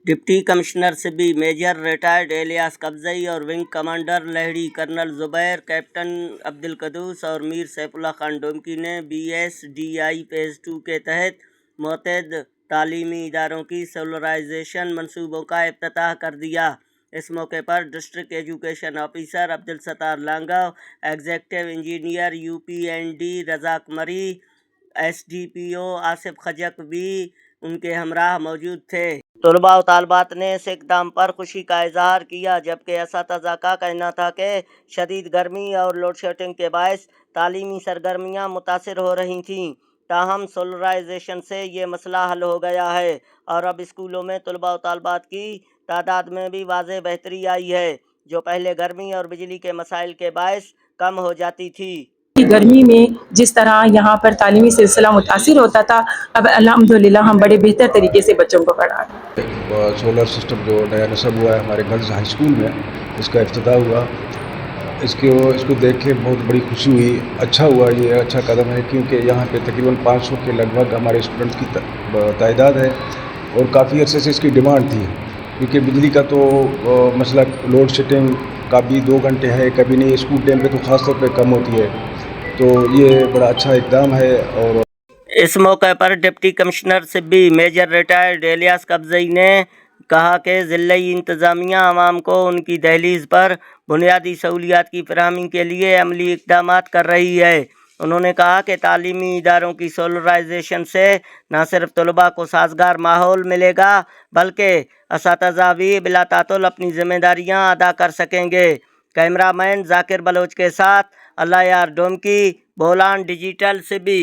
Deputy commissioner سبی major retired Ilyas قبضئی اور wing commander Lehri colonel زبیر، captain Abdul Quddus اور میر سیف اللہ خان ڈومکی نے BSDI فیز 2 کے تحت متعدد تعلیمی اداروں کی سولرائزیشن منصوبوں کا افتتاح کر دیا۔ اس موقع پر district education officer Abdul Sattar Lango, executive engineer UPND رزاق مری، SDPO آصف خجق بھی ان کے ہمراہ موجود تھے۔ طلباء و طالبات نے اس اقدام پر خوشی کا اظہار کیا، جبکہ اساتذہ کا کہنا تھا کہ شدید گرمی اور لوڈ شیڈنگ کے باعث تعلیمی سرگرمیاں متاثر ہو رہی تھیں۔ تاہم سولرائزیشن سے یہ مسئلہ حل ہو گیا ہے اور اب اسکولوں میں طلباء و طالبات کی تعداد میں بھی واضح بہتری آئی ہے، جو پہلے گرمی اور بجلی کے مسائل کے باعث کم ہو جاتی تھی۔ گرمی میں جس طرح یہاں پر تعلیمی سلسلہ متاثر ہوتا تھا، اب الحمدللہ ہم بڑے بہتر طریقے سے بچوں کو پڑھا رہے ہیں۔ سولر سسٹم جو نیا نصب ہوا ہے ہمارے گرلز ہائی اسکول میں، اس کا افتتاح ہوا۔ اس کو دیکھ کے بہت بڑی خوشی ہوئی۔ اچھا ہوا، یہ اچھا قدم ہے، کیونکہ یہاں پہ تقریباً 500 کے لگ بھگ ہمارے اسٹوڈنٹس کی تعداد ہے اور کافی عرصے سے اس کی ڈیمانڈ تھی، کیونکہ بجلی کا تو مسئلہ لوڈ شیڈنگ کبھی 2 گھنٹے ہے کبھی نہیں، اسکول ٹائم پہ تو خاص طور پہ کم ہوتی ہے، تو یہ بڑا اچھا اقدام ہے۔ اور اس موقع پر ڈپٹی کمشنر سبی میجر ریٹائرڈ الیاس قبضئی نے کہا کہ ضلعی انتظامیہ عوام کو ان کی دہلیز پر بنیادی سہولیات کی فراہمی کے لیے عملی اقدامات کر رہی ہے۔ انہوں نے کہا کہ تعلیمی اداروں کی سولرائزیشن سے نہ صرف طلباء کو سازگار ماحول ملے گا بلکہ اساتذہ بھی بلا تعطل اپنی ذمہ داریاں ادا کر سکیں گے۔ کیمرہ مین ذاکر بلوچ کے ساتھ اللہ یار ڈومکی، بولان ڈیجیٹل سبی۔